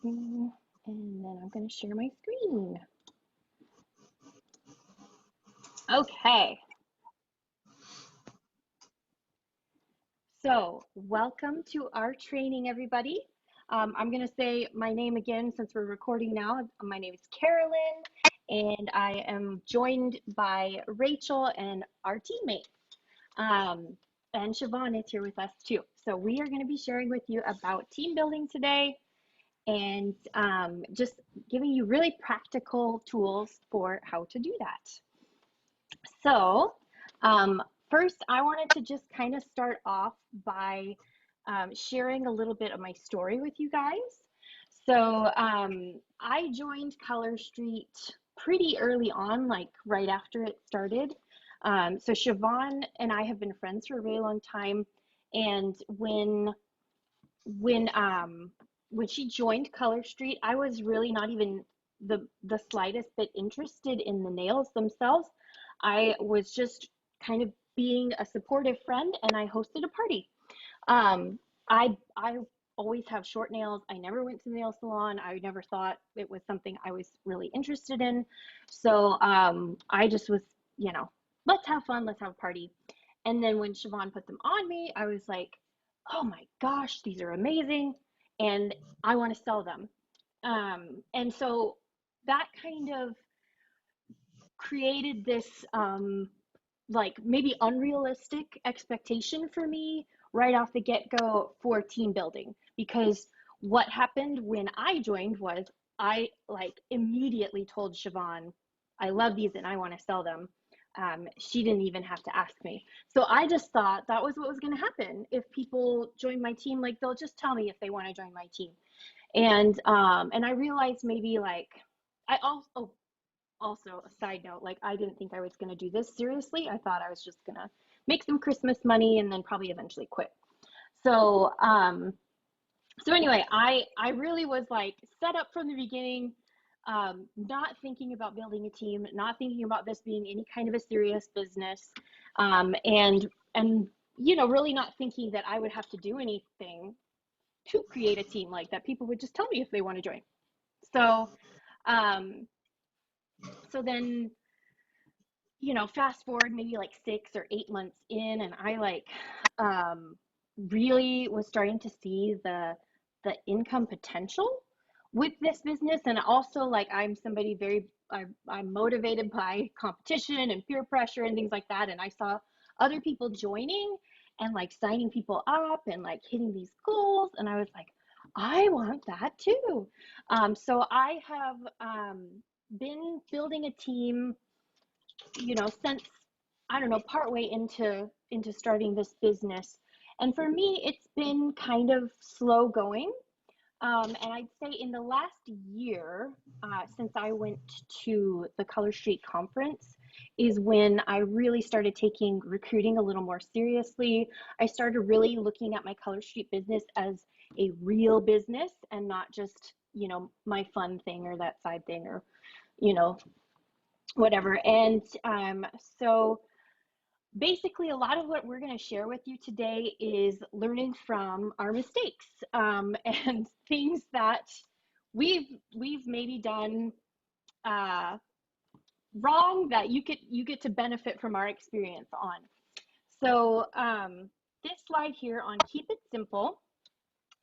And then I'm going to share my screen. Okay. So welcome to our training, everybody. I'm going to say my name again since we're recording now. My name is Carolyn, and I am joined by Rachel and our teammates. And Siobhan is here with us too. So we are going to be sharing with you about team building today and just giving you really practical tools for how to do that. So first, I wanted to just kind of start off by sharing a little bit of my story with you guys. So I joined Color Street pretty early on, like right after it started. So Siobhan and I have been friends for a really long time. And when she joined Color Street, I was really not even the slightest bit interested in the nails themselves. I was just kind of being a supportive friend, and I hosted a party. I always have short nails. I never went to the nail salon. I never thought it was something I was really interested in. So I just was, let's have fun, let's have a party. And then when Siobhan put them on me, I was like, oh my gosh, these are amazing, and I want to sell them. And so that kind of created this like maybe unrealistic expectation for me right off the get-go for team building, because what happened when I joined was I like immediately told Siobhan, I love these and I want to sell them. She didn't even have to ask me. So I just thought that was what was going to happen if people join my team. Like they'll just tell me if they want to join my team. And I realized maybe like I also a side note, like I didn't think I was going to do this seriously. I thought I was just going to make some Christmas money and then probably eventually quit. So anyway, I really was like set up from the beginning, not thinking about building a team, not thinking about this being any kind of a serious business, and really not thinking that I would have to do anything to create a team, like that people would just tell me if they want to join. So um, so then, fast forward maybe like 6 or 8 months in, and I like really was starting to see the income potential with this business. And also, like, I'm somebody I'm motivated by competition and peer pressure and things like that. And I saw other people joining and like signing people up and like hitting these goals. And I was like, I want that too. So I have been building a team, since I don't know, partway into starting this business. And for me, it's been kind of slow going. And I'd say in the last year, since I went to the Color Street conference, is when I really started taking recruiting a little more seriously. I started really looking at my Color Street business as a real business and not just, my fun thing or that side thing or, whatever. And so basically, a lot of what we're going to share with you today is learning from our mistakes, and things that we've maybe done wrong that you get to benefit from our experience on. So this slide here on Keep It Simple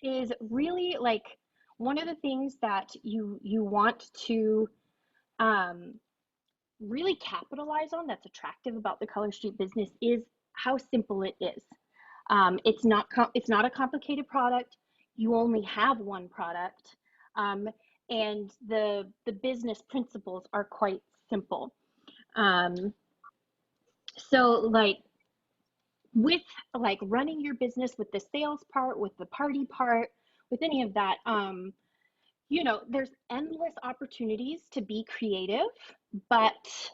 is really like one of the things that you want to really capitalize on that's attractive about the Color Street business is how simple it is. It's not a complicated product. You only have one product, and the business principles are quite simple. So like with like running your business, with the sales part, with the party part, with any of that, there's endless opportunities to be creative, but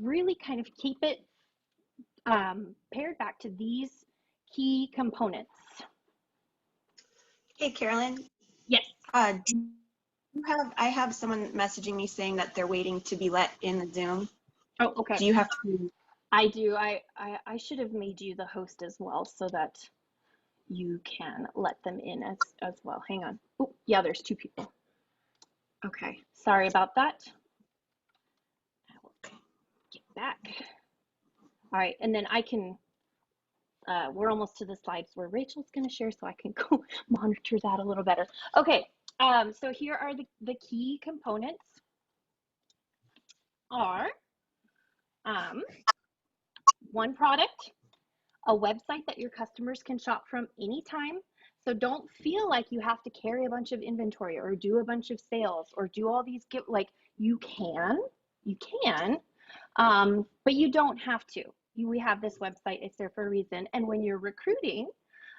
really kind of keep it paired back to these key components. Hey, Carolyn. Yes. I have someone messaging me saying that they're waiting to be let in the Zoom. Oh, okay. Do you have to? I do. I should have made you the host as well so that you can let them in as well. Hang on. Oh, yeah, there's 2 people. Okay, sorry about that. I will get back. All right, and then I can, we're almost to the slides where Rachel's going to share, so I can go monitor that a little better. Okay, so here are the key components are one product, a website that your customers can shop from anytime. So don't feel like you have to carry a bunch of inventory or do a bunch of sales or do all these like you can, but you don't have to. We have this website, it's there for a reason. And when you're recruiting,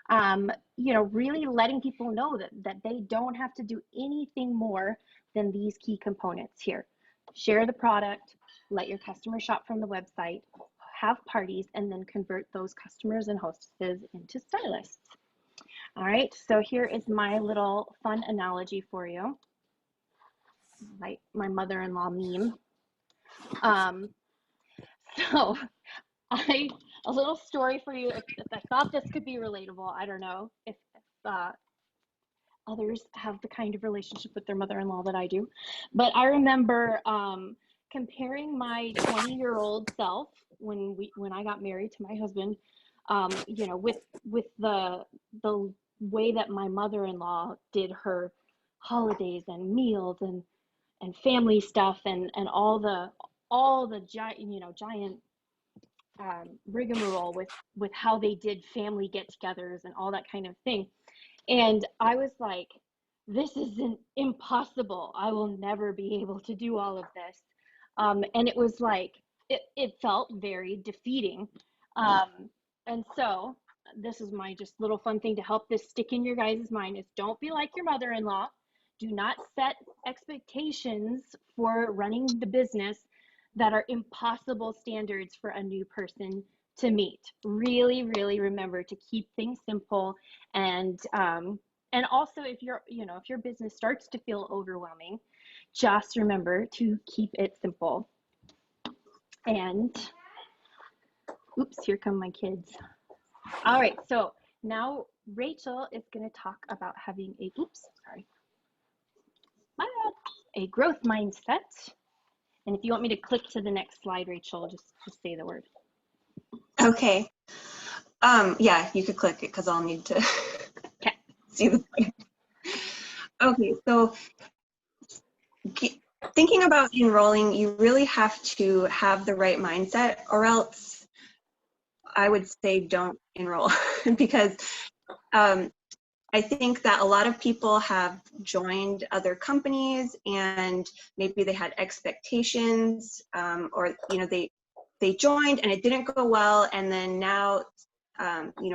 really letting people know that they don't have to do anything more than these key components here. Share the product, let your customers shop from the website, have parties, and then convert those customers and hostesses into stylists. All right, so here is my little fun analogy for you. Like my mother-in-law meme. So a little story for you. If I thought this could be relatable, I don't know if others have the kind of relationship with their mother-in-law that I do. But I remember comparing my 20-year-old self when I got married to my husband, with the way that my mother-in-law did her holidays and meals and family stuff and all the giant rigmarole with how they did family get-togethers and all that kind of thing. And I was like, this isn't impossible. I will never be able to do all of this. And it was like, it felt very defeating. And so this is my just little fun thing to help this stick in your guys' mind is don't be like your mother-in-law. Do not set expectations for running the business that are impossible standards for a new person to meet. Really, really remember to keep things simple, and also if your business starts to feel overwhelming, just remember to keep it simple. And oops, here come my kids. All right, so now Rachel is going to talk about having a growth mindset. And if you want me to click to the next slide, Rachel, just say the word. Okay. Yeah, you could click it because I'll need to see the slide. Okay, so thinking about enrolling, you really have to have the right mindset, or else I would say don't enroll because I think that a lot of people have joined other companies and maybe they had expectations, or they joined and it didn't go well, and then now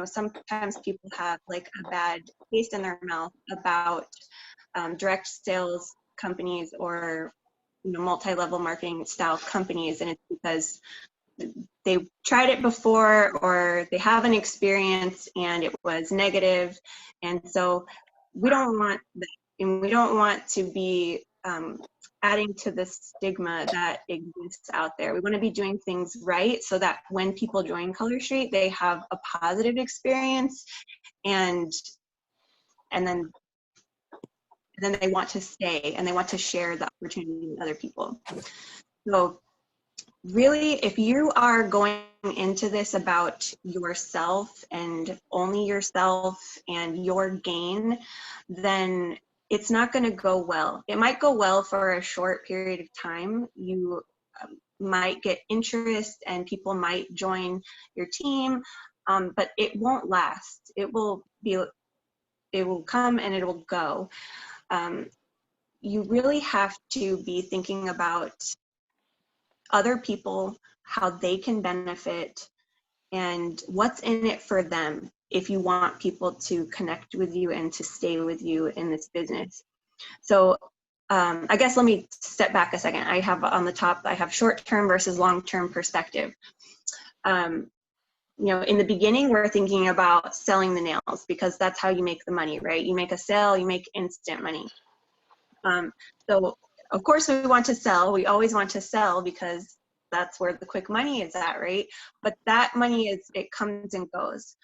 sometimes people have like a bad taste in their mouth about direct sales companies or multi-level marketing style companies, and it's because they tried it before or they have an experience and it was negative. And so we don't want that, and we don't want to be adding to the stigma that exists out there. We want to be doing things right so that when people join Color Street, they have a positive experience, and then they want to stay and they want to share the opportunity with other people. So really, if you are going into this about yourself and only yourself and your gain, then it's not going to go well. It might go well for a short period of time. You might get interest and people might join your team, but it won't last. It will come and it will go. You really have to be thinking about other people, how they can benefit, and what's in it for them if you want people to connect with you and to stay with you in this business. So I guess let me step back a second. I have on the top, I have short-term versus long-term perspective. In the beginning, we're thinking about selling the nails because that's how you make the money, right? You make a sale, you make instant money. So of course we want to sell. We always want to sell because that's where the quick money is at, right? But that money it comes and goes.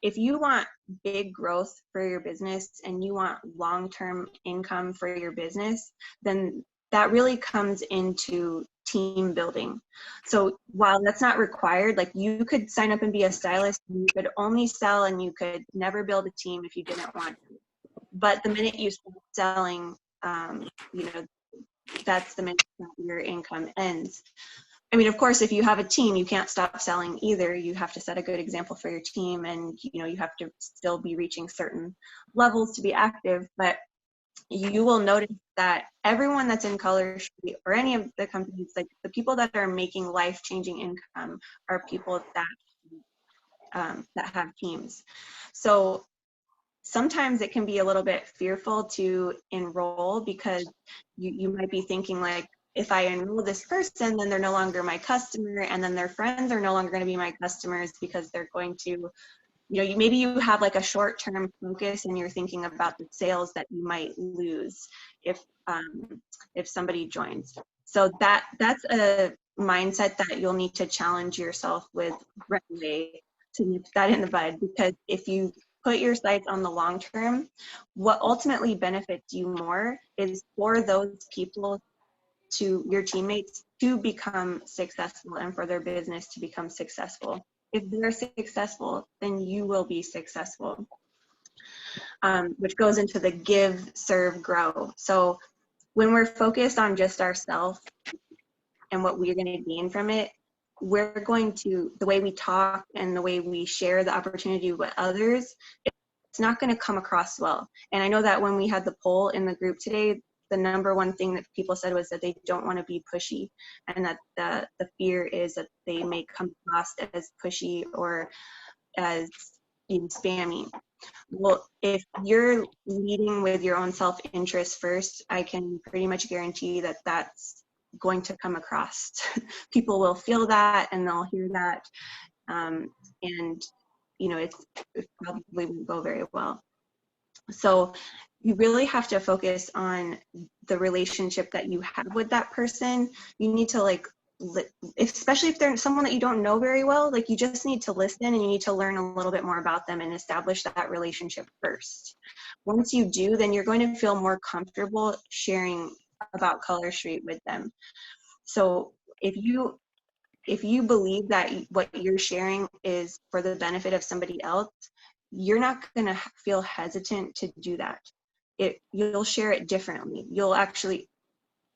if you want big growth for your business and you want long-term income for your business, then that really comes into team building. So while that's not required, like you could sign up and be a stylist, and you could only sell and you could never build a team if you didn't want to. But the minute you start selling, you know, that's the minute that your income ends. I mean, of course, if you have a team, you can't stop selling either. You have to set a good example for your team, and you know, you have to still be reaching certain levels to be active. But you will notice that everyone that's in Color Street or any of the companies, like the people that are making life-changing income, are people that have teams. So sometimes it can be a little bit fearful to enroll because you might be thinking like, if I enroll this person, then they're no longer my customer, and then their friends are no longer going to be my customers because they're going to, you know, maybe you have like a short-term focus and you're thinking about the sales that you might lose if somebody joins. So that's a mindset that you'll need to challenge yourself with right away to nip that in the bud, because if you put your sights on the long term, what ultimately benefits you more is for those people, to your teammates, to become successful and for their business to become successful. If they're successful, then you will be successful, which goes into the give, serve, grow. So when we're focused on just ourselves and what we're going to gain from it, we're going to, the way we talk and the way we share the opportunity with others, it's not going to come across well. And I know that when we had the poll in the group today, the number one thing that people said was that they don't want to be pushy, and that the fear is that they may come across as pushy or as spammy. Well, if you're leading with your own self-interest first, I can pretty much guarantee that that's going to come across. People will feel that and they'll hear that, and you know, it probably won't go very well. So you really have to focus on the relationship that you have with that person. You need to like, especially if they're someone that you don't know very well, like you just need to listen and you need to learn a little bit more about them and establish that relationship first. Once you do, then you're going to feel more comfortable sharing about Color Street with them. So if you believe that what you're sharing is for the benefit of somebody else, you're not going to feel hesitant to do that. You'll share it differently. You'll actually,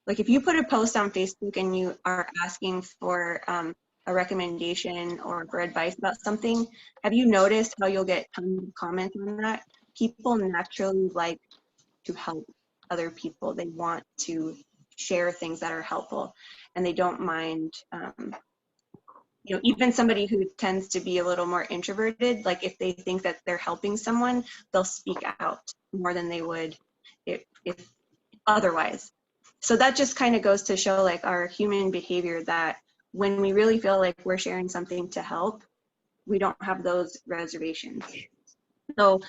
like if you put a post on Facebook and you are asking for a recommendation or for advice about something, have you noticed how you'll get tons of comments on that? People naturally like to help other people. They want to share things that are helpful, and they don't mind, you know, even somebody who tends to be a little more introverted, like if they think that they're helping someone, they'll speak out more than they would if otherwise. So that just kind of goes to show like our human behavior, that when we really feel like we're sharing something to help, we don't have those reservations. So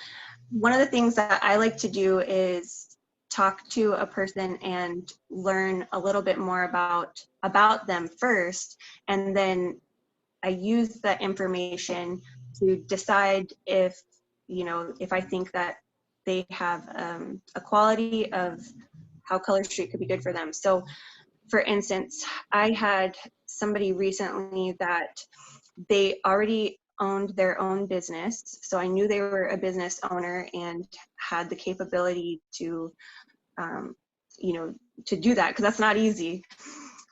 one of the things that I like to do is talk to a person and learn a little bit more about them first, and then I use that information to decide if, you know, if I think that they have a quality of how Color Street could be good for them. So for instance, I had somebody recently that they already owned their own business. So I knew they were a business owner and had the capability to, you know, to do that, because that's not easy.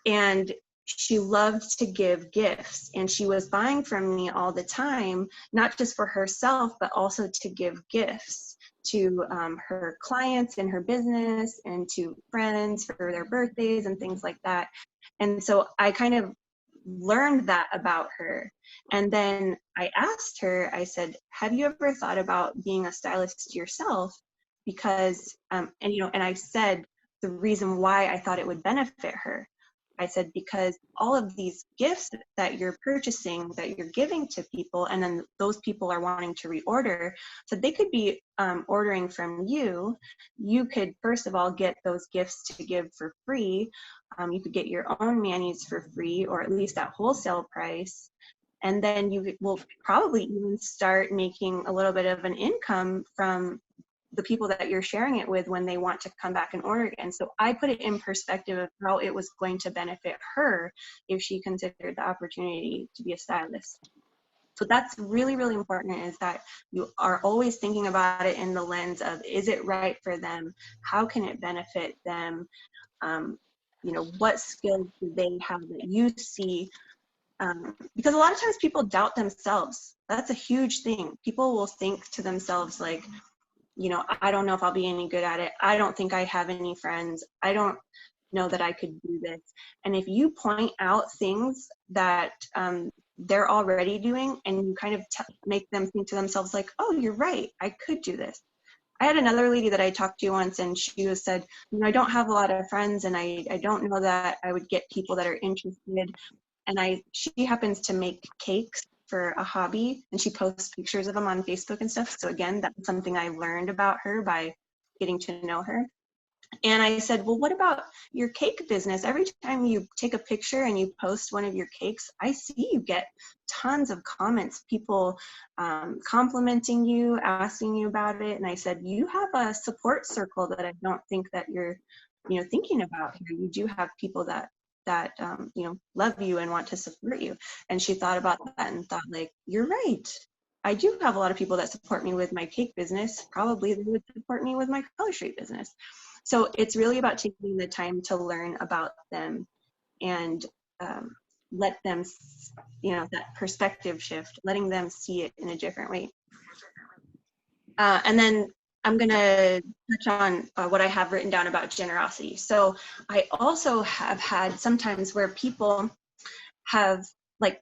And she loved to give gifts, and she was buying from me all the time, not just for herself, but also to give gifts to her clients in her business and to friends for their birthdays and things like that. And so I kind of learned that about her. And then I asked her, I said, have you ever thought about being a stylist yourself? Because, and you know, and I said the reason why I thought it would benefit her. I said, because all of these gifts that you're purchasing, that you're giving to people, and then those people are wanting to reorder, so they could be ordering from you. You could, first of all, get those gifts to give for free. You could get your own manis for free, or at least at wholesale price. And then you will probably even start making a little bit of an income from the people that you're sharing it with when they want to come back and order again. So I put it in perspective of how it was going to benefit her if she considered the opportunity to be a stylist. So that's really, really important, is that you are always thinking about it in the lens of, is it right for them? How can it benefit them? What skills do they have that you see? Because a lot of times people doubt themselves. That's a huge thing. People will think to themselves like, I don't know if I'll be any good at it. I don't think I have any friends. I don't know that I could do this. And if you point out things that they're already doing, and you kind of make them think to themselves like, oh, you're right, I could do this. I had another lady that I talked to once, and she said, I don't have a lot of friends, and I don't know that I would get people that are interested. And she happens to make cakes for a hobby, and she posts pictures of them on Facebook and stuff. So again, that's something I learned about her by getting to know her. And I said, well, what about your cake business? Every time you take a picture and you post one of your cakes, I see you get tons of comments, people complimenting you, asking you about it. And I said, you have a support circle that I don't think that you're, thinking about here. You do have people that love you and want to support you. And she thought about that and thought, like, you're right. I do have a lot of people that support me with my cake business. Probably they would support me with my Color Street business. So it's really about taking the time to learn about them and let them, that perspective shift, letting them see it in a different way. And then I'm going to touch on what I have written down about generosity. So I also have had sometimes where people have, like,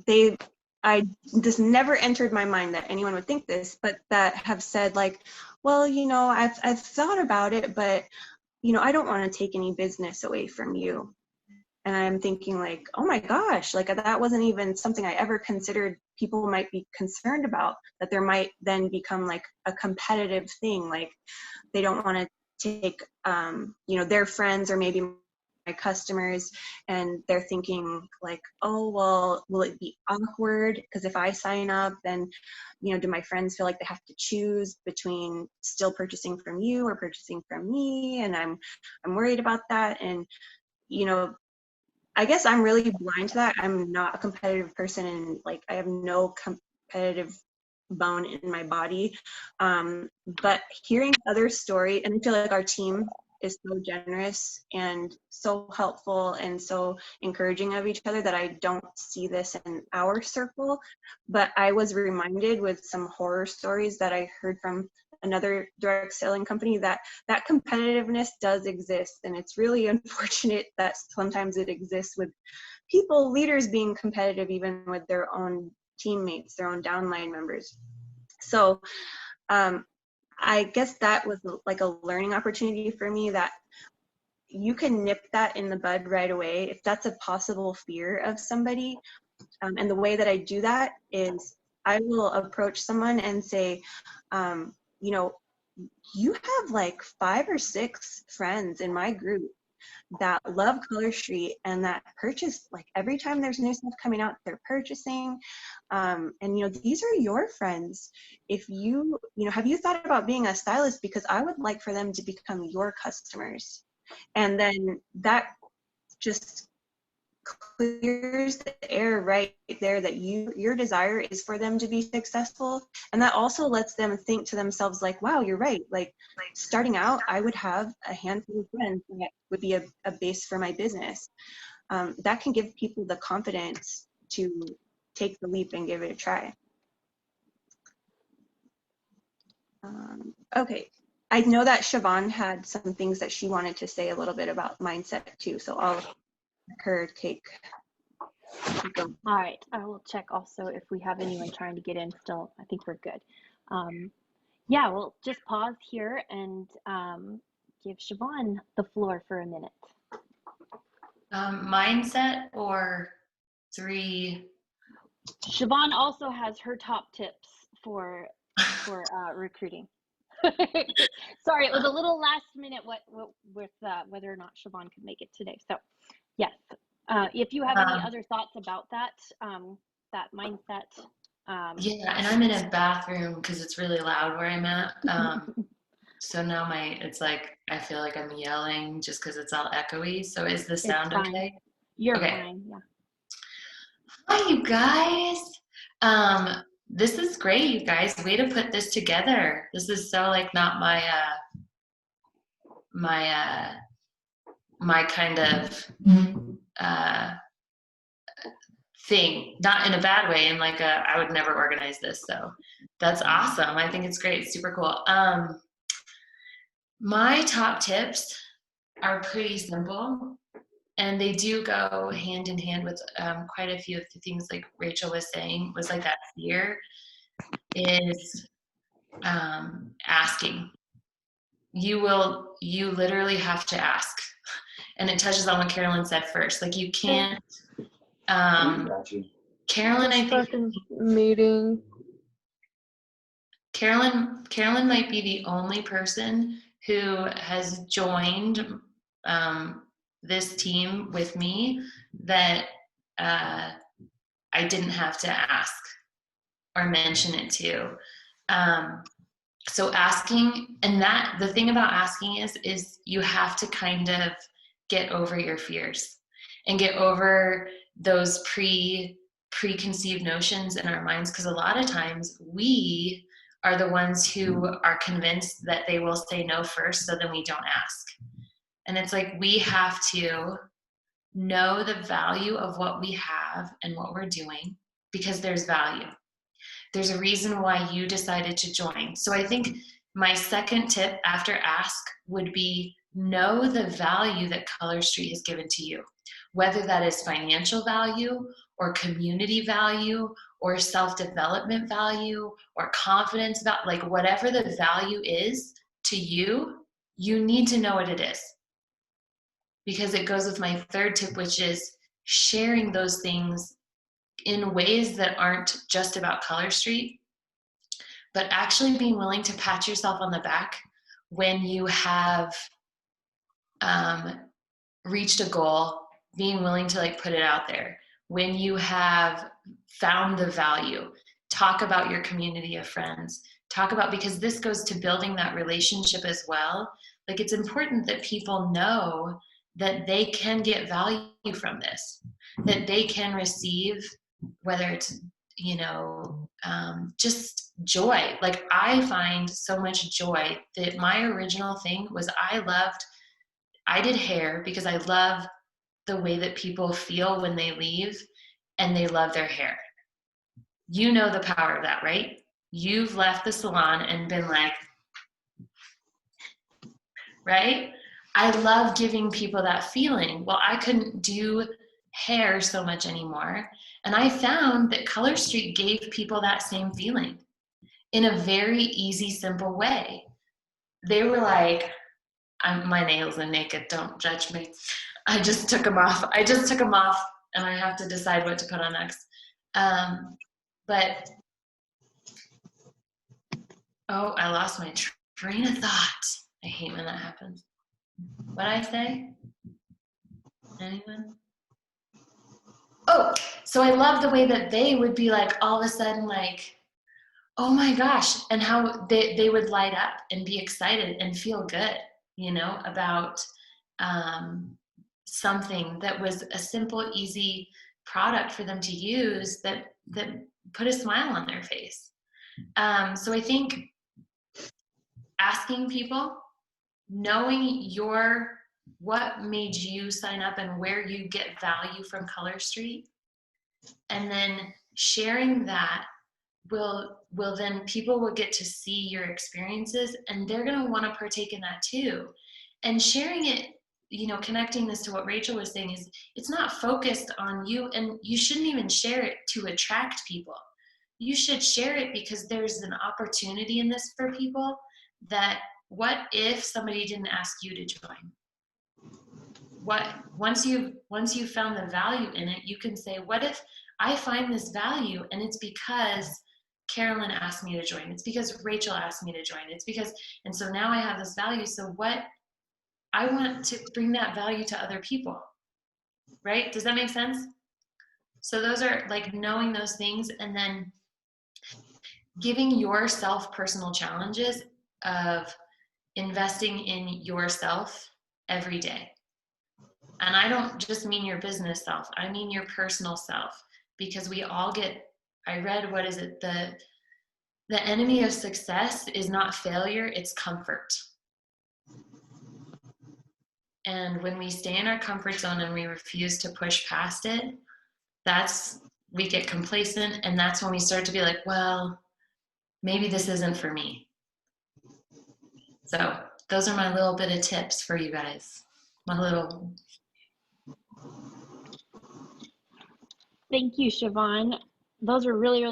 this never entered my mind that anyone would think this, but that have said like, well, I've thought about it, but, I don't want to take any business away from you. And I'm thinking like, oh my gosh, like that wasn't even something I ever considered people might be concerned about, that there might then become like a competitive thing. Like they don't want to take, their friends or maybe my customers, and they're thinking like, oh, well, will it be awkward? Because if I sign up, then, do my friends feel like they have to choose between still purchasing from you or purchasing from me? And I'm worried about that. And, I guess I'm really blind to that. I'm not a competitive person, and like I have no competitive bone in my body. But hearing other story, and I feel like our team is so generous and so helpful and so encouraging of each other, that I don't see this in our circle. But I was reminded with some horror stories that I heard from another direct selling company that competitiveness does exist. And it's really unfortunate that sometimes it exists with people, leaders being competitive even with their own teammates, their own downline members. So I guess that was like a learning opportunity for me, that you can nip that in the bud right away if that's a possible fear of somebody. And the way that I do that is I will approach someone and say, you have like 5 or 6 friends in my group that love Color Street and that purchase, like every time there's new stuff coming out, they're purchasing. And, these are your friends. If you, have you thought about being a stylist? Because I would like for them to become your customers. And then that just clears the air right there, that your desire is for them to be successful. And that also lets them think to themselves like, wow, you're right. Like starting out, I would have a handful of friends that would be a base for my business. That can give people the confidence to take the leap and give it a try. Okay. I know that Siobhan had some things that she wanted to say a little bit about mindset too. So I'll let her take. All right, I will check also if we have anyone trying to get in still. I think we're good. Yeah, we'll just pause here and give Siobhan the floor for a minute. Mindset or 3? Siobhan also has her top tips for recruiting. Sorry, it was a little last minute with whether or not Siobhan could make it today. So yes, if you have any other thoughts about that, that mindset. Yeah, and I'm in a bathroom because it's really loud where I'm at. So now it's like I feel like I'm yelling just because it's all echoey. So is the It's sound fine. okay? You're Okay. fine. Yeah. Hi, you guys. This is great, you guys. Way to put this together. This is so like not my kind of uh thing, not in a bad way, in like I would never organize this. So that's awesome. I think it's great. Super cool. My top tips are pretty simple, and they do go hand in hand with quite a few of the things like Rachel was saying, was like that fear is asking. You literally have to ask. And it touches on what Carolyn said first. Like you can't, Carolyn, I think meeting. Carolyn might be the only person who has joined this team with me that I didn't have to ask or mention it to. So asking, and that the thing about asking is you have to kind of get over your fears and get over those preconceived notions in our minds, because a lot of times we are the ones who are convinced that they will say no first, so then we don't ask. And it's like we have to know the value of what we have and what we're doing, because there's value. There's a reason why you decided to join. So I think my second tip after ask would be know the value that Color Street has given to you, whether that is financial value or community value or self-development value or confidence value, like whatever the value is to you, you need to know what it is. Because it goes with my third tip, which is sharing those things in ways that aren't just about Color Street, but actually being willing to pat yourself on the back when you have reached a goal, being willing to like put it out there. When you have found the value, talk about your community of friends. Talk about, because this goes to building that relationship as well. Like it's important that people know that they can get value from this, that they can receive, whether it's, just joy. Like I find so much joy that my original thing was I did hair because I love the way that people feel when they leave and they love their hair. You know the power of that, right? You've left the salon and been like, right? I love giving people that feeling. Well, I couldn't do hair so much anymore. And I found that Color Street gave people that same feeling in a very easy, simple way. They were like, my nails are naked, don't judge me. I just took them off. And I have to decide what to put on next. But, I lost my train of thought. I hate when that happens. What'd I say? Anyone? Oh, so I love the way that they would be like, all of a sudden, like, oh my gosh, and how they would light up and be excited and feel good, about something that was a simple, easy product for them to use that put a smile on their face. So I think asking people, knowing what made you sign up and where you get value from Color Street, and then sharing that will then people will get to see your experiences, and they're going to want to partake in that too. And sharing it, connecting this to what Rachel was saying, is it's not focused on you, and you shouldn't even share it to attract people. You should share it because there's an opportunity in this for people. That what if somebody didn't ask you to join? Once you've found the value in it, you can say, what if I find this value and it's because Carolyn asked me to join, it's because Rachel asked me to join, it's because, and so now I have this value, so what, I want to bring that value to other people, right? Does that make sense? So those are like knowing those things, and then giving yourself personal challenges of investing in yourself every day. And I don't just mean your business self, I mean your personal self, because we all get, I read, what is it? The enemy of success is not failure, it's comfort. And when we stay in our comfort zone and we refuse to push past it, that's, we get complacent, and that's when we start to be like, well, maybe this isn't for me. So those are my little bit of tips for you guys. My little. Thank you, Siobhan. Those are really,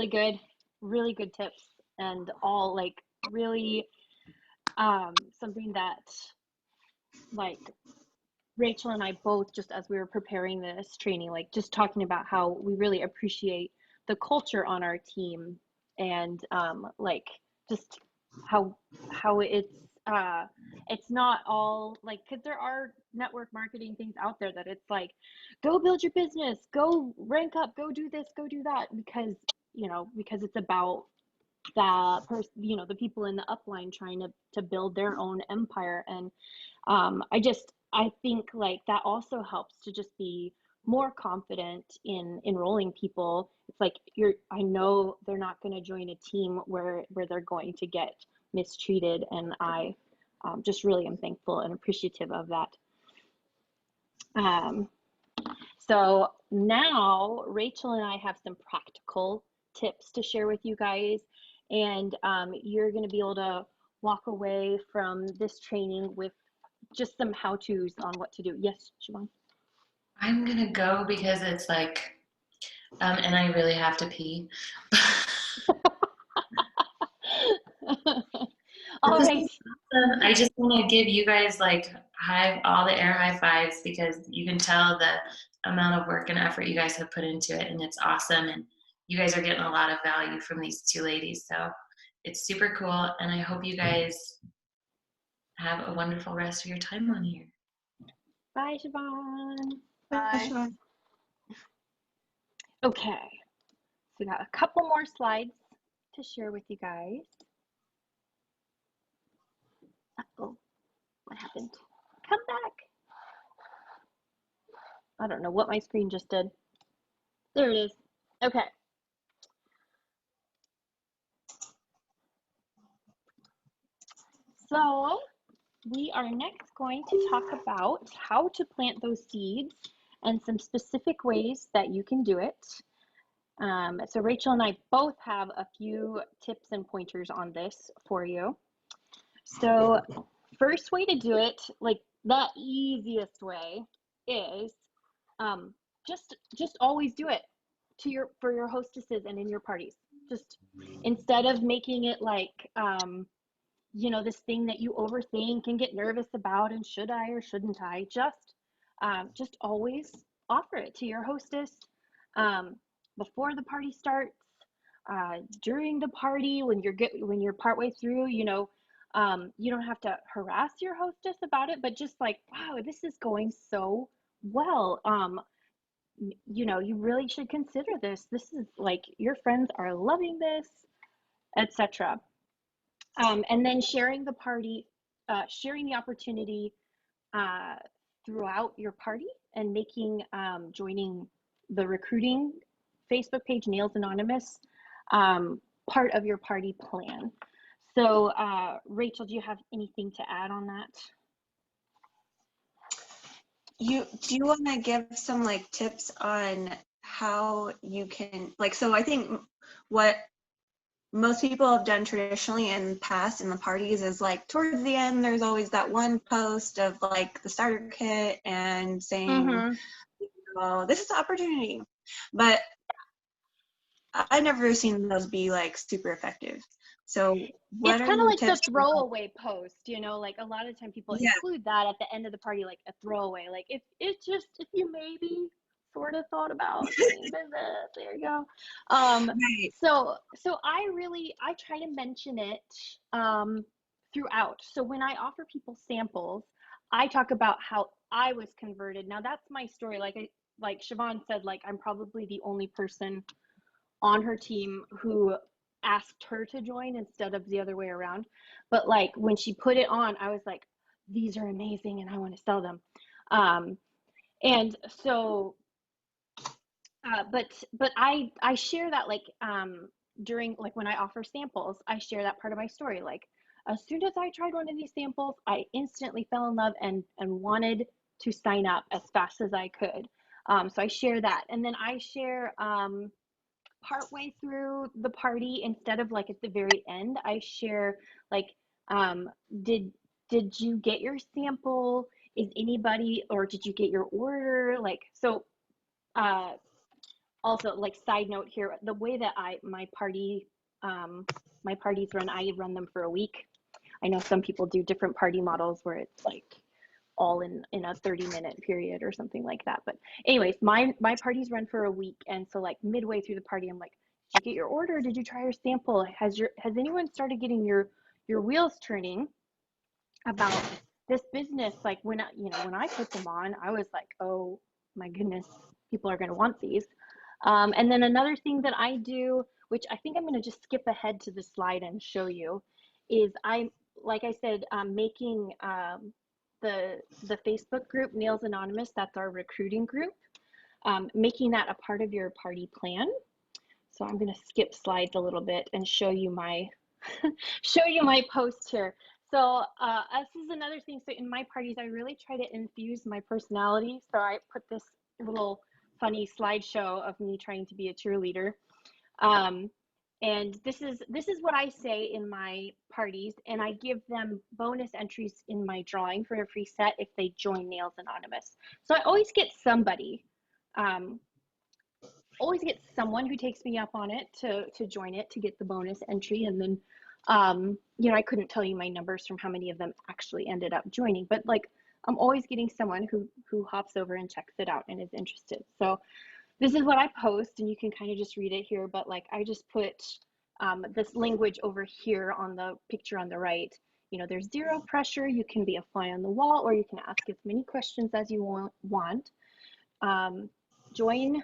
really good tips, and all like really something that like Rachel and I both, just as we were preparing this training, like just talking about how we really appreciate the culture on our team, and like just how it's not all like, because there are network marketing things out there that it's like, go build your business, go rank up, go do this, go do that, because it's about that person, the people in the upline trying to build their own empire. And I think like that also helps to just be more confident in enrolling people. It's like, I know they're not going to join a team where they're going to get mistreated, and I just really am thankful and appreciative of that. So now Rachel and I have some practical tips to share with you guys, and you're going to be able to walk away from this training with just some how-tos on what to do. Yes, Siobhan? I'm gonna go because it's like, and I really have to pee. All right. I just want to give you guys like all the air high fives, because you can tell the amount of work and effort you guys have put into it, and it's awesome. And you guys are getting a lot of value from these two ladies, so it's super cool. And I hope you guys have a wonderful rest of your time on here. Bye, Siobhan. Bye. Okay, so we got a couple more slides to share with you guys. Uh-oh, what happened? Come back. I don't know what my screen just did. There it is. Okay. So we are next going to talk about how to plant those seeds and some specific ways that you can do it. So Rachel and I both have a few tips and pointers on this for you. So first way to do it, like the easiest way, is just always do it for your hostesses and in your parties. Just instead of making it like this thing that you overthink and get nervous about, and should I or shouldn't I, just always offer it to your hostess before the party starts, during the party, when you're partway through. You don't have to harass your hostess about it, but just like, wow, this is going so well. You really should consider this. This is like, your friends are loving this, etc. And then sharing the opportunity throughout your party, and making joining the recruiting Facebook page, Nails Anonymous, part of your party plan. So Rachel, do you have anything to add on that? Do you want to give some like tips on how you can, like, so I think what most people have done traditionally in the past in the parties is like towards the end there's always that one post of like the starter kit and saying, oh, this is the opportunity, but I've never seen those be like super effective. So it's kind of like the throwaway post, like a lot of time people include that at the end of the party, like a throwaway, like if you maybe sort of thought about doing business, there you go. Right. So I try to mention it throughout. So when I offer people samples, I talk about how I was converted. Now that's my story. Like like Siobhan said, like I'm probably the only person on her team who asked her to join instead of the other way around. But like when she put it on, I was like, these are amazing and I want to sell them. And so but I share that like during like when I offer samples, I share that part of my story. Like as soon as I tried one of these samples, I instantly fell in love and wanted to sign up as fast as I could. So I share that, and then I share partway through the party, instead of like at the very end, I share like um, did you get your sample? Is anybody, or did you get your order? Like so. Uh, Also, like side note here, the way that my parties run, I run them for a week. I know some people do different party models where it's like all in a 30-minute period or something like that. But anyways, my parties run for a week, and so like midway through the party, I'm like, did you get your order? Did you try your sample? Has anyone started getting your wheels turning about this business? Like when when I put them on, I was like, oh my goodness, people are going to want these. And then another thing that I do, which I think I'm going to just skip ahead to the slide and show you, is like I said, making the Facebook group Nails Anonymous. That's our recruiting group. Making that a part of your party plan. So I'm going to skip slides a little bit and show you my show you my post here. So this is another thing. So in my parties, I really try to infuse my personality. So I put this little funny slideshow of me trying to be a cheerleader. And this is what I say in my parties, and I give them bonus entries in my drawing for a free set if they join Nails Anonymous. So I always get somebody, always get someone who takes me up on it to join it, to get the bonus entry. And then I couldn't tell you my numbers from how many of them actually ended up joining, but like I'm always getting someone who hops over and checks it out and is interested. So this is what I post, and you can kind of just read it here, but like I just put this language over here on the picture on the right. There's zero pressure. You can be a fly on the wall, or you can ask as many questions as you want. Join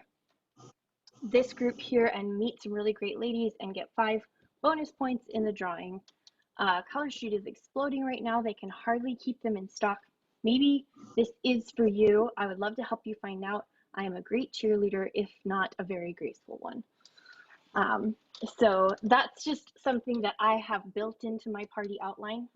this group here and meet some really great ladies and get 5 bonus points in the drawing. Color Street is exploding right now. They can hardly keep them in stock. Maybe this is for you. I would love to help you find out. I am a great cheerleader, if not a very graceful one. So that's just something that I have built into my party outline.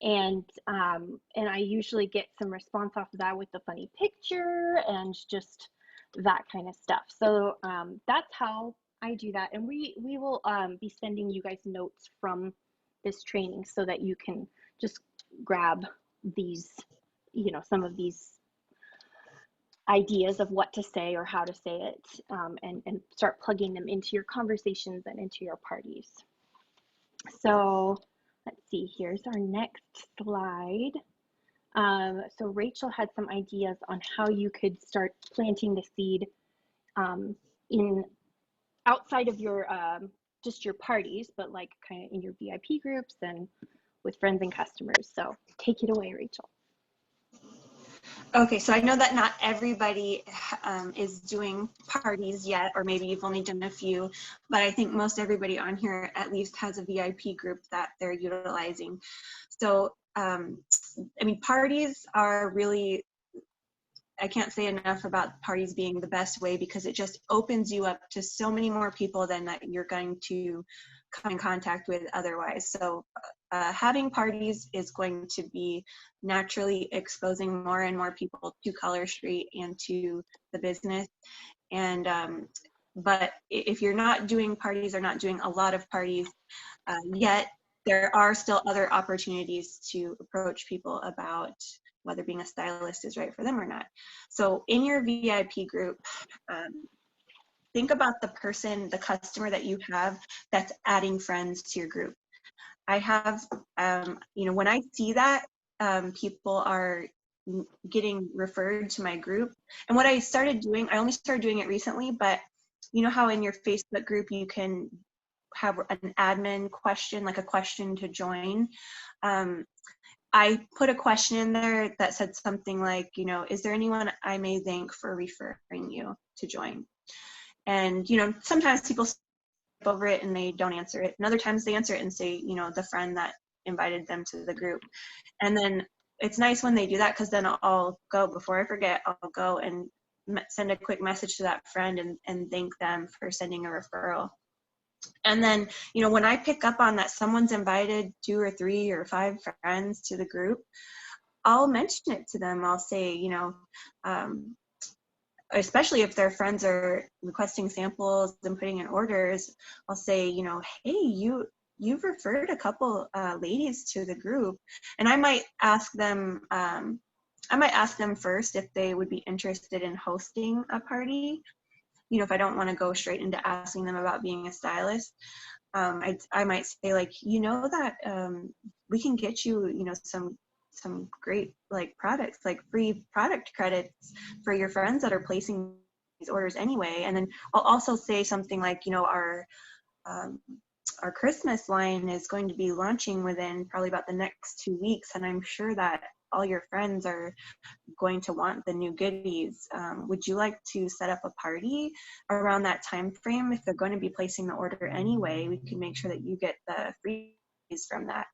And I usually get some response off of that with the funny picture and just that kind of stuff. So that's how I do that. And we will be sending you guys notes from this training so that you can just grab these, some of these ideas of what to say or how to say it, and start plugging them into your conversations and into your parties. So let's see, here's our next slide. So Rachel had some ideas on how you could start planting the seed in outside of your just your parties, but like kind of in your VIP groups and with friends and customers. So take it away, Rachel. Okay, so I know that not everybody is doing parties yet, or maybe you've only done a few, but I think most everybody on here at least has a VIP group that they're utilizing. So, I mean, parties are really, I can't say enough about parties being the best way, because it just opens you up to so many more people than that you're going to come in contact with otherwise. So having parties is going to be naturally exposing more and more people to Color Street and to the business. And but if you're not doing parties or not doing a lot of parties yet, there are still other opportunities to approach people about whether being a stylist is right for them or not. So in your VIP group, think about the person, the customer that you have that's adding friends to your group. I have, when I see that people are getting referred to my group, and what I started doing, I only started doing it recently, but you know how in your Facebook group you can have an admin question, like a question to join. I put a question in there that said something like, you know, is there anyone I may thank for referring you to join? And, you know, sometimes people skip over it and they don't answer it. And other times they answer it and say, you know, the friend that invited them to the group. And then it's nice when they do that, because then I'll go, before I forget, I'll go and send a quick message to that friend and thank them for sending a referral. And then, you know, when I pick up on that someone's invited 2 or 3 or 5 friends to the group, I'll mention it to them. I'll say, you know, especially if their friends are requesting samples and putting in orders, I'll say, you know, hey, you've referred a couple ladies to the group, and I might ask them first if they would be interested in hosting a party. You know, if I don't want to go straight into asking them about being a stylist, I might say, like, you know, that we can get you, you know, some great like products, like free product credits for your friends that are placing these orders anyway. And then I'll also say something like, you know, our Christmas line is going to be launching within probably about the next 2 weeks, and I'm sure that all your friends are going to want the new goodies. Would you like to set up a party around that time frame? If they're going to be placing the order anyway, we can make sure that you get the freebies from that.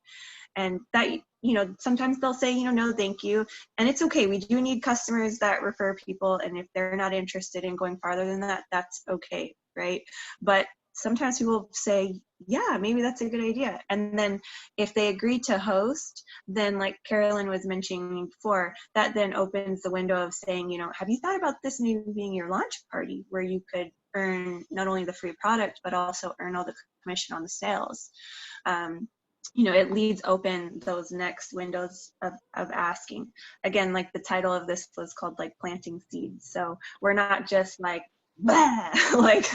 And that, you know, sometimes they'll say, you know, no, thank you. And it's okay. We do need customers that refer people. And if they're not interested in going farther than that, that's okay, right? But sometimes people say, yeah, maybe that's a good idea. And then if they agree to host, then like Carolyn was mentioning before, that then opens the window of saying, you know, have you thought about this maybe being your launch party, where you could earn not only the free product, but also earn all the commission on the sales? You know, it leaves open those next windows of asking. Again, like the title of this was called like planting seeds. So we're not just like, like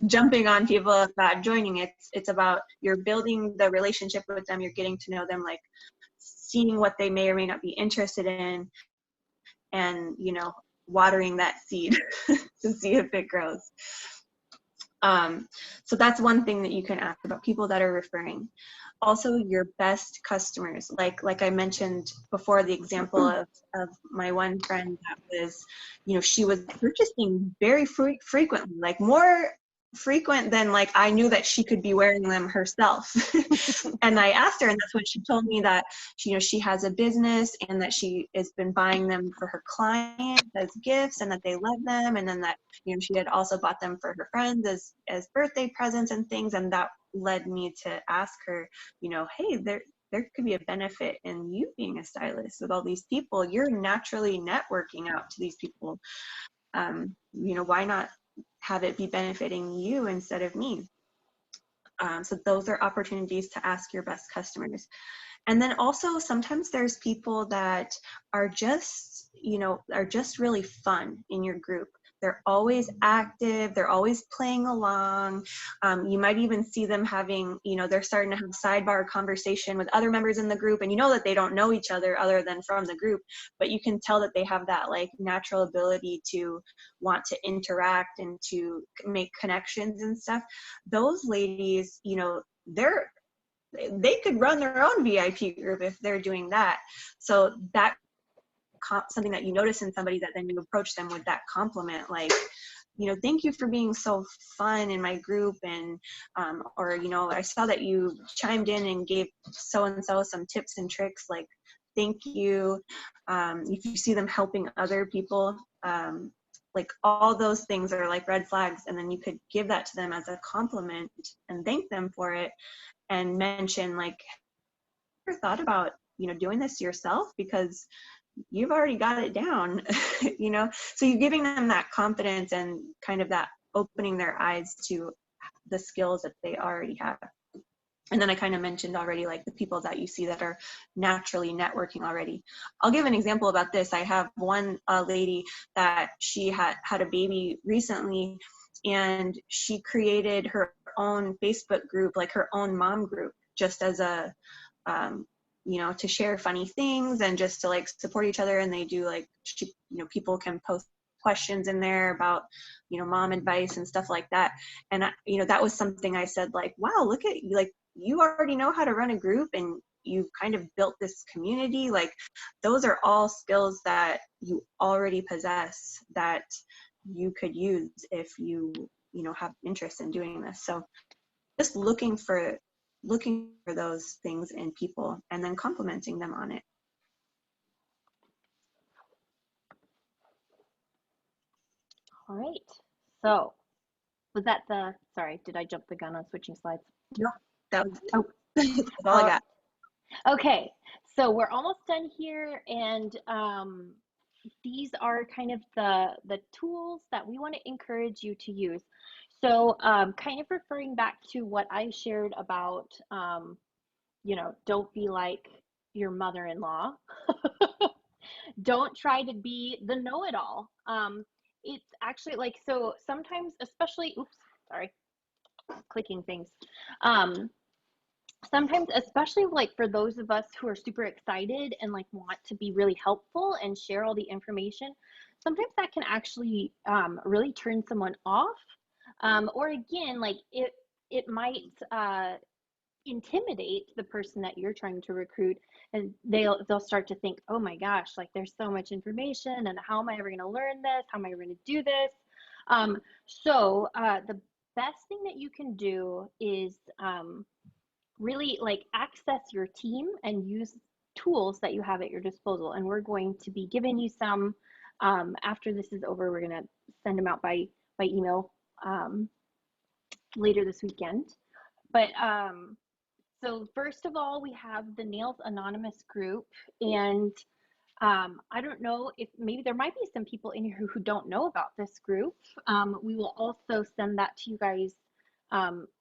jumping on people about joining. It's about, you're building the relationship with them, you're getting to know them, like seeing what they may or may not be interested in, and, you know, watering that seed to see if it grows. So that's one thing that you can ask about people that are referring. Also, your best customers, like I mentioned before, the example of my one friend that was, you know, she was purchasing very frequently, like more frequent than like I knew that she could be wearing them herself. And I asked her, and that's when she told me that she, you know, she has a business and that she has been buying them for her clients as gifts, and that they love them, and then that, you know, she had also bought them for her friends as birthday presents and things. And that led me to ask her, you know, hey, there could be a benefit in you being a stylist with all these people. You're naturally networking out to these people. You know, why not have it be benefiting you instead of me? So those are opportunities to ask your best customers. And then also sometimes there's people that are just, you know, are just really fun in your group. They're always active, they're always playing along. You might even see them having, you know, they're starting to have sidebar conversation with other members in the group, and you know that they don't know each other than from the group, but you can tell that they have that like natural ability to want to interact and to make connections and stuff. Those ladies, you know, they could run their own VIP group if they're doing that. So that something that you notice in somebody, that then you approach them with that compliment, like, you know, thank you for being so fun in my group, and or, you know, I saw that you chimed in and gave so and so some tips and tricks, like, thank you. If you see them helping other people, like all those things are like red flags, and then you could give that to them as a compliment and thank them for it, and mention like, have you ever thought about, you know, doing this yourself, because you've already got it down. You know, so you're giving them that confidence and kind of that opening their eyes to the skills that they already have. And then I kind of mentioned already, like the people that you see that are naturally networking already. I'll give an example about this. I have one lady that she had a baby recently, and she created her own Facebook group, like her own mom group, just as a you know, to share funny things and just to like support each other. And they do like, you know, people can post questions in there about, you know, mom advice and stuff like that. And you know, that was something I said, like, wow, look at you, like you already know how to run a group, and you've kind of built this community. Like, those are all skills that you already possess that you could use if you have interest in doing this. So just looking for those things in people and then complimenting them on it. All right. So was that sorry, did I jump the gun on switching slides? No, that was Oh, that's all I got. Okay, so we're almost done here, and these are kind of the tools that we want to encourage you to use. So kind of referring back to what I shared about, don't be like your mother-in-law. Don't try to be the know-it-all. It's actually like, so sometimes, especially, oops, sorry, clicking things. Sometimes, especially like for those of us who are super excited and like want to be really helpful and share all the information, sometimes that can actually really turn someone off. Or again, like it might intimidate the person that you're trying to recruit, and they'll start to think, oh my gosh, like there's so much information, and how am I ever going to learn this? How am I ever going to do this? So the best thing that you can do is really like access your team and use tools that you have at your disposal. And we're going to be giving you some after this is over. We're going to send them out by email later this weekend. But so first of all, we have the Nails Anonymous group, and I don't know if maybe there might be some people in here who don't know about this group. We will also send that to you guys.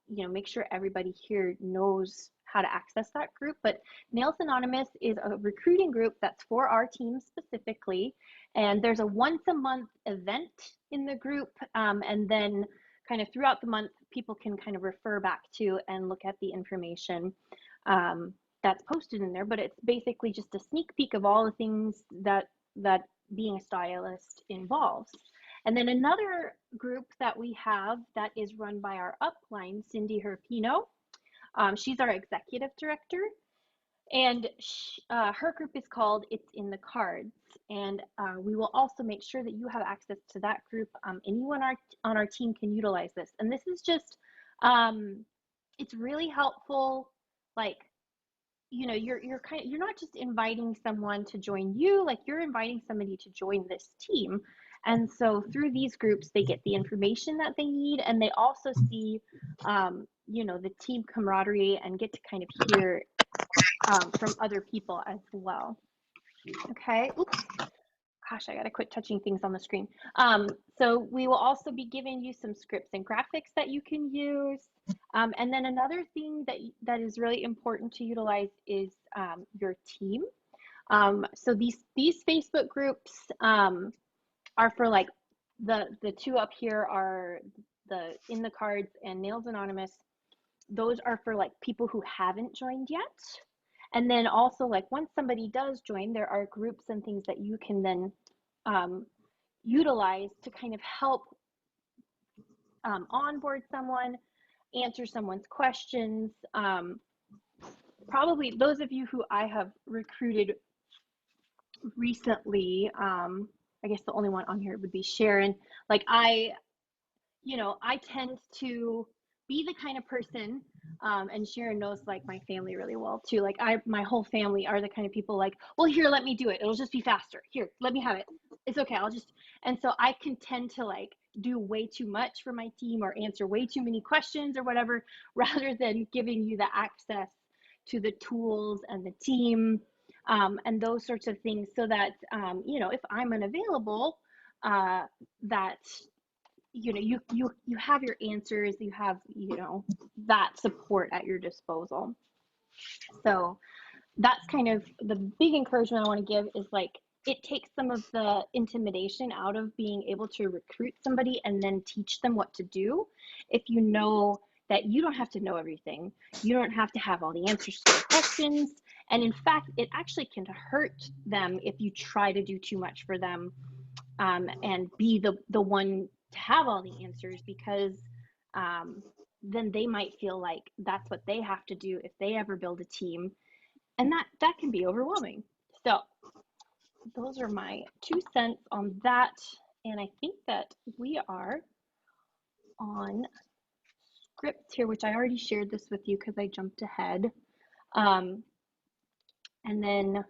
Make sure everybody here knows how to access that group. But Nails Anonymous is a recruiting group that's for our team specifically. And there's a once a month event in the group. And then kind of throughout the month, people can kind of refer back to and look at the information that's posted in there. But it's basically just a sneak peek of all the things that being a stylist involves. And then another group that we have that is run by our upline, Cindy Herpino. She's our executive director, and her group is called It's in the Cards. And we will also make sure that you have access to that group. Anyone on our team can utilize this. And this is just, it's really helpful. Like, you're not just inviting someone to join you, like you're inviting somebody to join this team. And so through these groups, they get the information that they need, and they also see, the team camaraderie and get to kind of hear from other people as well. Okay. Oops. Gosh, I gotta quit touching things on the screen. So we will also be giving you some scripts and graphics that you can use. And then another thing that is really important to utilize is your team. So these Facebook groups are for, like, the two up here are the In the Cards and Nails Anonymous. Those are for like people who haven't joined yet. And then also, like, once somebody does join, there are groups and things that you can then utilize to kind of help onboard someone, answer someone's questions. Probably those of you who I have recruited recently, I guess the only one on here would be Sharon. Like, I tend to be the kind of person, and Sharon knows, like, my family really well too. Like, my whole family are the kind of people like, well, here, let me do it. It'll just be faster. Here, let me have it. It's okay. And so I can tend to like do way too much for my team or answer way too many questions or whatever, rather than giving you the access to the tools and the team, and those sorts of things, so that, if I'm unavailable, that you have your answers, you have that support at your disposal. So that's kind of the big encouragement I want to give, is like, it takes some of the intimidation out of being able to recruit somebody and then teach them what to do. If you know that you don't have to know everything, you don't have to have all the answers to their questions, and in fact, it actually can hurt them if you try to do too much for them, and be the one to have all the answers, because then they might feel like that's what they have to do if they ever build a team. And that can be overwhelming. So those are my 2 cents on that. And I think that we are on script here, which I already shared this with you because I jumped ahead. And then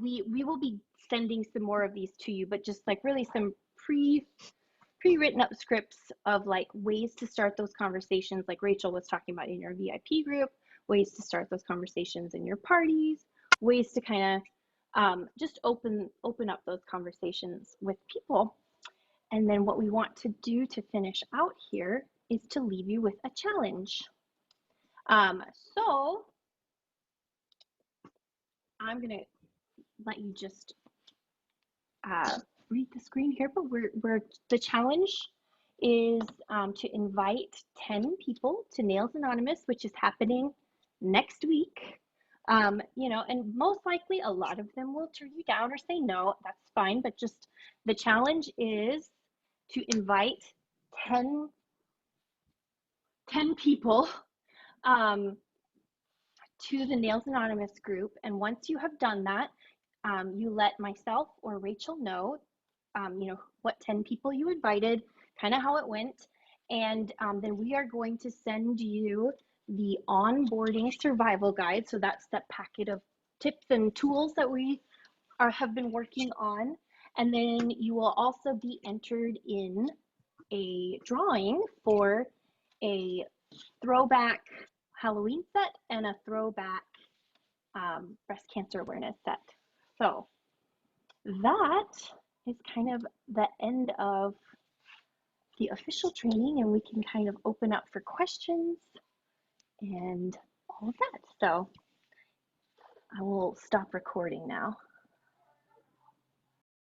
we will be sending some more of these to you, but just like really some pre-written up scripts of like ways to start those conversations, like Rachel was talking about in your VIP group, ways to start those conversations in your parties, ways to kind of just open up those conversations with people. And then what we want to do to finish out here is to leave you with a challenge. So I'm gonna let you just read the screen here, but we're the challenge is to invite 10 people to Nails Anonymous, which is happening next week. You know, and most likely a lot of them will turn you down or say no. That's fine, but just the challenge is to invite 10 people to the Nails Anonymous group. And once you have done that, you let myself or Rachel know, you know, what 10 people you invited, kind of how it went. And then we are going to send you the onboarding survival guide. So that's that packet of tips and tools that we have been working on. And then you will also be entered in a drawing for a throwback Halloween set and a throwback breast cancer awareness set. So that is kind of the end of the official training, and we can kind of open up for questions and all of that. So I will stop recording now.